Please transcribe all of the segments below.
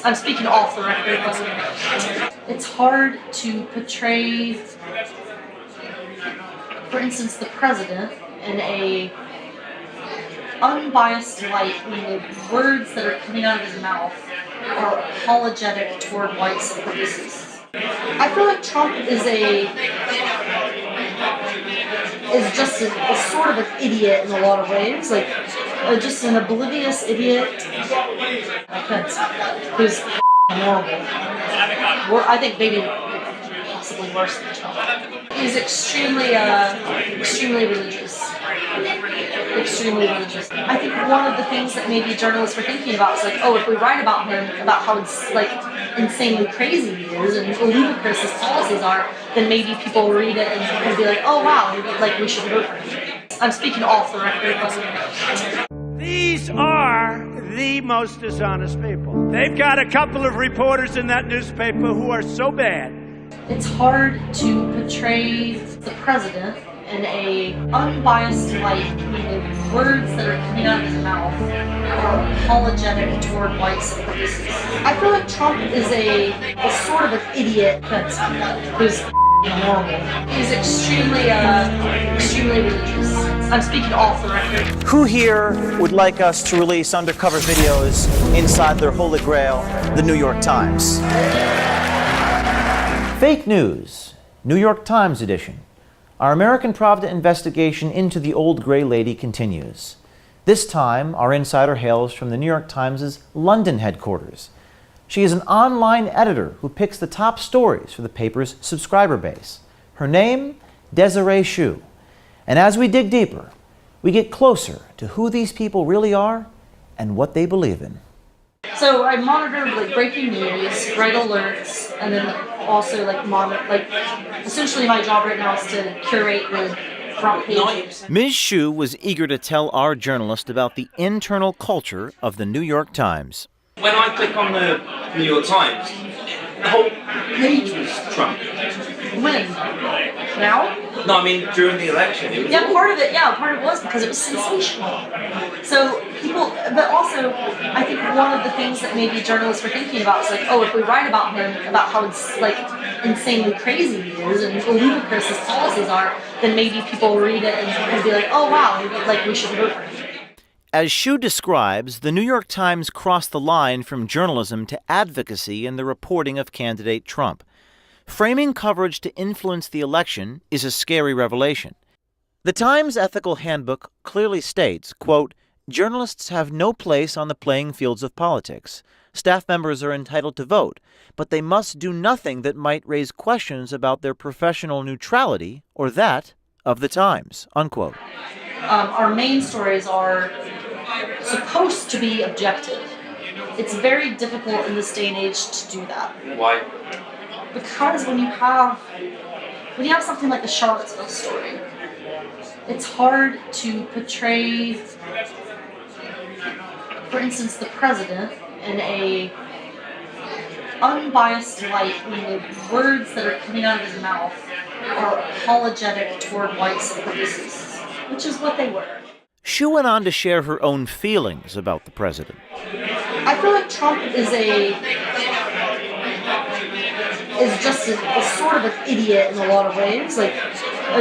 I'm speaking off the record. It's hard to portray, for instance, the president in a unbiased light when the words that are coming out of his mouth are apologetic toward white supremacists. I feel like Trump is just a sort of an idiot in a lot of ways, like just an oblivious idiot. Who's horrible. I think maybe possibly worse than Trump. He's extremely religious. Extremely religious. I think one of the things that maybe journalists were thinking about is like, oh, if we write about him, about how like insanely crazy he is and ludicrous his policies are, then maybe people will read it and be like, oh wow, like we should vote for him. I'm speaking off the record. These are the most dishonest people. They've got a couple of reporters in that newspaper who are so bad. It's hard to portray the president in a unbiased light when the words that are coming out of his mouth are apologetic toward white supremacists. I feel like Trump is a sort of an idiot who's horrible. He's extremely religious. I'm speaking off the record. Who here would like us to release undercover videos inside their holy grail, the New York Times? Fake news, New York Times edition. Our American Pravda investigation into the old gray lady continues. This time, our insider hails from the New York Times' London headquarters. She is an online editor who picks the top stories for the paper's subscriber base. Her name, Desiree. And as we dig deeper, we get closer to who these people really are and what they believe in. So I monitor like breaking news, write alerts, and then also essentially my job right now is to curate the front pages. Ms. Shu was eager to tell our journalist about the internal culture of the New York Times. When I click on the New York Times, the whole page was Trump. When? Now? No, I mean during the election. Part of it was because it was sensational. So people, but also I think one of the things that maybe journalists were thinking about is like, oh, if we write about him, about how like insanely crazy he is and ludicrous his policies are, then maybe people will read it and be like, oh wow, like we should vote for him. As Shu describes, the New York Times crossed the line from journalism to advocacy in the reporting of candidate Trump. Framing coverage to influence the election is a scary revelation. The Times Ethical Handbook clearly states, quote, journalists have no place on the playing fields of politics. Staff members are entitled to vote, but they must do nothing that might raise questions about their professional neutrality or that of the Times, unquote. Our main stories are supposed to be objective. It's very difficult in this day and age to do that. Why? Because when you have something like the Charlottesville story, it's hard to portray, for instance, the president in a unbiased light when the words that are coming out of his mouth are apologetic toward white supremacists, which is what they were. Shu went on to share her own feelings about the president. I feel like Trump is just a sort of an idiot in a lot of ways, like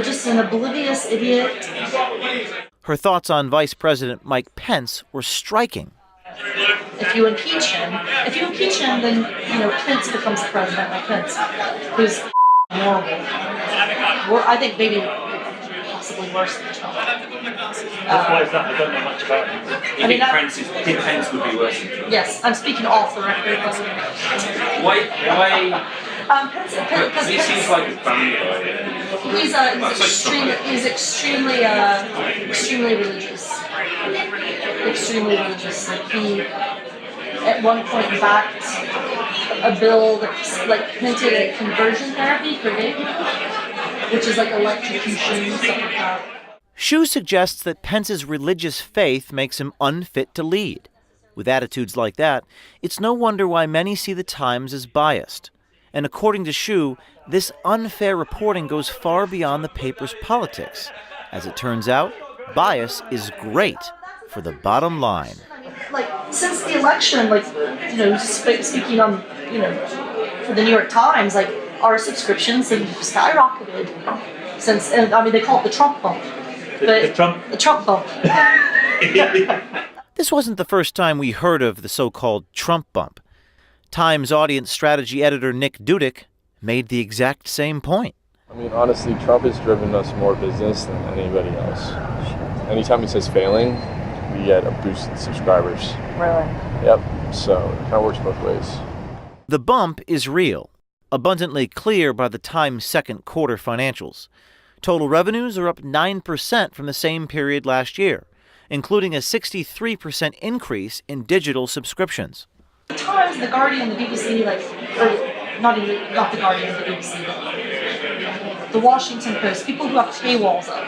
just an oblivious idiot. Her thoughts on Vice President Mike Pence were striking. If you impeach him, then Pence becomes the president, like Pence, who's horrible. I think maybe possibly worse than Trump. Why is that? I don't know much about him. I think Pence would be worse than Trump. Yes, I'm speaking off the record. Why? Because he seems like a family guy. He's extremely religious. Extremely religious. Like he, at one point, backed a bill that hinted at conversion therapy for gay people, which is like electrocution, stuff like that. Shu suggests that Pence's religious faith makes him unfit to lead. With attitudes like that, it's no wonder why many see the Times as biased. And according to Shu, this unfair reporting goes far beyond the paper's politics. As it turns out, bias is great for the bottom line. Like, since the election, like, speaking on, for the New York Times, like, our subscriptions have skyrocketed since, and I mean, they call it the Trump bump. The Trump bump. This wasn't the first time we heard of the so-called Trump bump. Times audience strategy editor Nick Dudick made the exact same point. I mean, honestly, Trump has driven us more business than anybody else. Anytime he says failing, we get a boost in subscribers. Really? Yep, so it kind of works both ways. The bump is real, abundantly clear by the Times' second quarter financials. Total revenues are up 9% from the same period last year, including a 63% increase in digital subscriptions. The Times, the Guardian, the BBC, not the Guardian, the BBC, but the Washington Post, people who have paywalls up.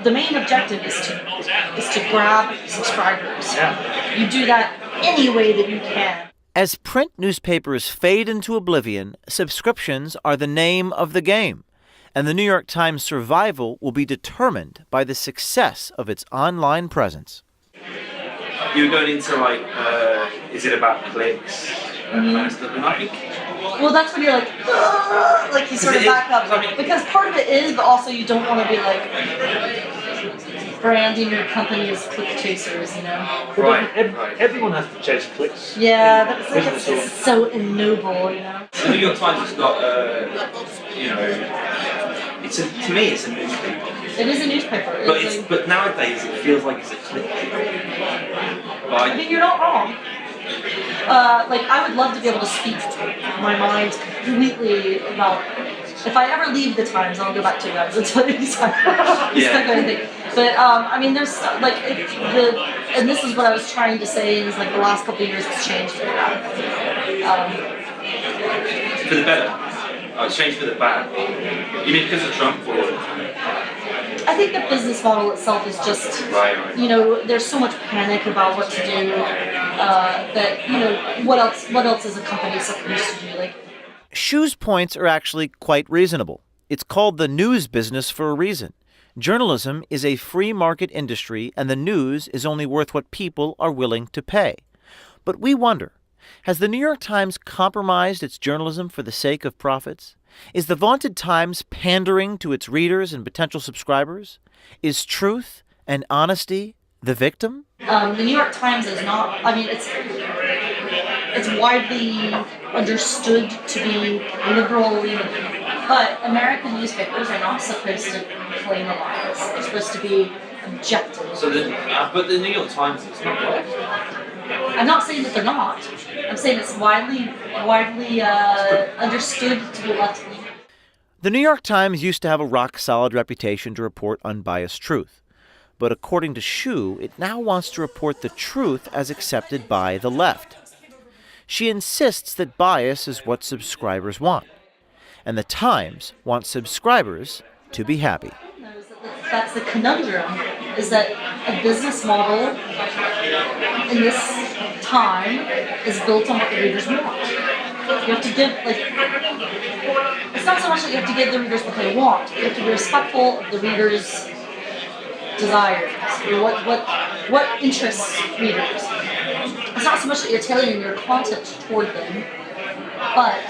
The main objective is to grab subscribers. Yeah. You do that any way that you can. As print newspapers fade into oblivion, subscriptions are the name of the game, and the New York Times' survival will be determined by the success of its online presence. You were going into is it about clicks? Kind of stuff, and I think. Well, that's when you're like you sort of back up. Because part of it is, but also you don't want to be like branding your company as click chasers, Right. Everyone has to chase clicks. Yeah, that's like it's so ignoble, The New York Times has got, to me it's a newspaper. It is a newspaper. But nowadays it feels like it's a clickbait. I mean, you're not wrong. I would love to be able to speak my mind completely about. If I ever leave the Times, I'll go back to you guys and tell you exactly kind of thing. But I mean, there's and this is what I was trying to say is the last couple of years it's changed for that. For the better. It's changed for the bad. You mean because of Trump or? I think the business model itself is just, there's so much panic about what to do that, what else is a company supposed to do? Shu's points are actually quite reasonable. It's called the news business for a reason. Journalism is a free market industry, and the news is only worth what people are willing to pay. But we wonder, has the New York Times compromised its journalism for the sake of profits? Is the vaunted Times pandering to its readers and potential subscribers? Is truth and honesty the victim? The New York Times is not, it's widely understood to be liberal leaning, but American newspapers are not supposed to claim the lines. They're supposed to be objective. But the New York Times is not right. I'm not saying that they're not. I'm saying it's widely understood to be left-leaning. The New York Times used to have a rock-solid reputation to report unbiased truth. But according to Shu, it now wants to report the truth as accepted by the left. She insists that bias is what subscribers want. And the Times wants subscribers to be happy. That's the conundrum, is that a business model in this time is built on what the readers want. You have to give, it's not so much that you have to give the readers what they want. You have to be respectful of the readers' desires, what interests readers. It's not so much that you're tailoring your content toward them, but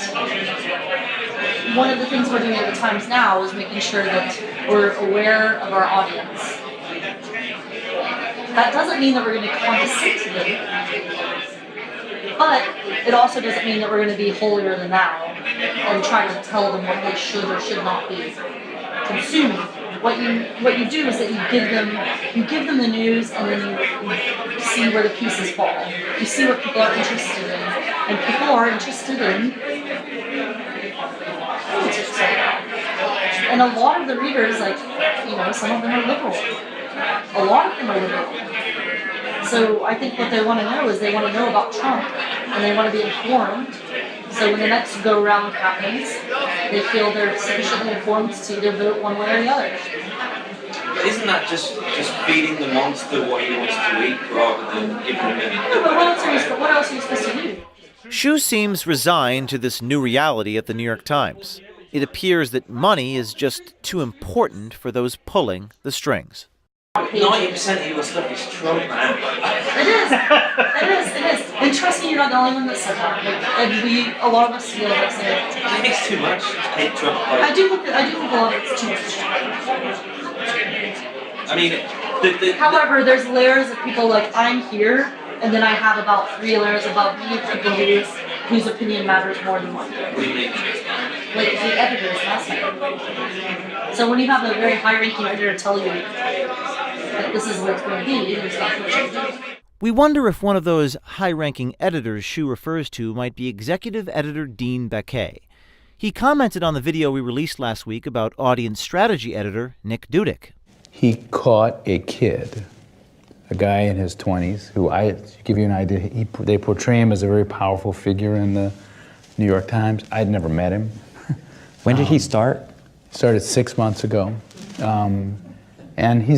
one of the things we're doing at the Times now is making sure that we're aware of our audience. That doesn't mean that we're going to condescend to them, but it also doesn't mean that we're going to be holier than thou and try to tell them what they should or should not be consuming. What you do is that you give them the news, and then you see where the pieces fall. You see what people are interested in, and people are interested in politics right now. And a lot of the readers, some of them are liberal. A lot of them are liberal. So I think what they want to know is they want to know about Trump, and they want to be informed. So when the next go-round happens, they feel they're sufficiently informed to either vote one way or the other. But isn't that just feeding the monster what he wants to eat rather than implementing? No, but what else are you supposed to do? Shu seems resigned to this new reality at the New York Times. It appears that money is just too important for those pulling the strings. 90% of your stuff is Trump, man. It is. And trust me, you're not the only one that said that. Like, a lot of us feel that same. I think it's too much. I hate Trump. I do think a lot of it's too much. I mean, However, there's layers of people like I'm here, and then I have about 3 layers above me of people whose opinion matters more than mine. What do you mean? Like the editors last night. So when you have a very high-ranking editor tell you that this is what it's going to be, it's not what you do. We wonder if one of those high-ranking editors Shu refers to might be executive editor Dean Baquet. He commented on the video we released last week about audience strategy editor Nick Dudek. He caught a kid, a guy in his 20s, who to give you an idea, they portray him as a very powerful figure in the New York Times. I'd never met him. When did he start? Started 6 months ago. And he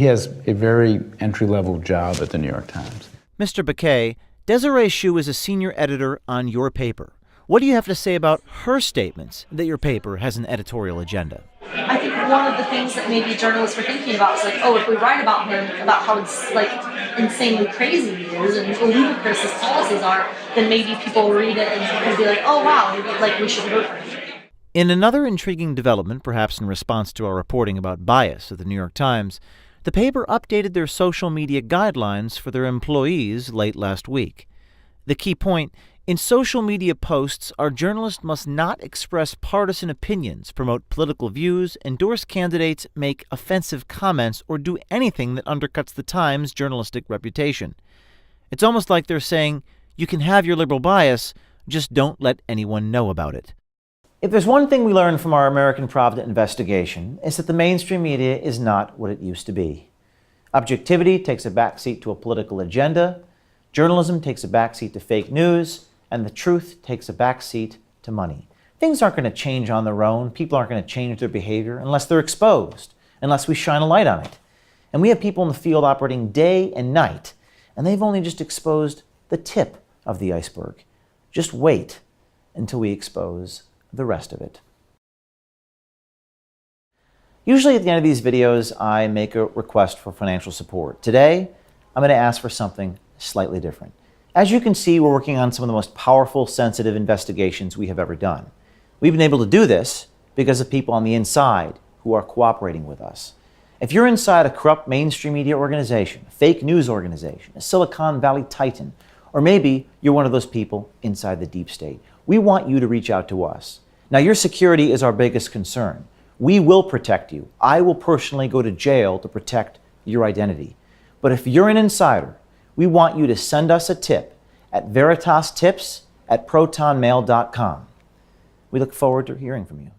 has a very entry-level job at the New York Times. Mr. Baquet, Desiree Shu is a senior editor on your paper. What do you have to say about her statements that your paper has an editorial agenda? I think one of the things that maybe journalists were thinking about is like, oh, if we write about him, about how like insanely crazy he is and ludicrous his policies are, then maybe people will read it and be like, oh wow, like we should vote for him. In another intriguing development, perhaps in response to our reporting about bias at the New York Times, the paper updated their social media guidelines for their employees late last week. The key point: in social media posts, our journalists must not express partisan opinions, promote political views, endorse candidates, make offensive comments, or do anything that undercuts the Times' journalistic reputation. It's almost like they're saying, you can have your liberal bias, just don't let anyone know about it. If there's one thing we learned from our American Provident investigation, it's that the mainstream media is not what it used to be. Objectivity takes a backseat to a political agenda, journalism takes a backseat to fake news, and the truth takes a backseat to money. Things aren't going to change on their own. People aren't going to change their behavior unless they're exposed, unless we shine a light on it. And we have people in the field operating day and night, and they've only just exposed the tip of the iceberg. Just wait until we expose the rest of it. Usually at the end of these videos, I make a request for financial support. Today, I'm going to ask for something slightly different. As you can see, we're working on some of the most powerful, sensitive investigations we have ever done. We've been able to do this because of people on the inside who are cooperating with us. If you're inside a corrupt mainstream media organization, a fake news organization, a Silicon Valley titan, or maybe you're one of those people inside the deep state, we want you to reach out to us. Now, your security is our biggest concern. We will protect you. I will personally go to jail to protect your identity. But if you're an insider, we want you to send us a tip at veritastips@protonmail.com. We look forward to hearing from you.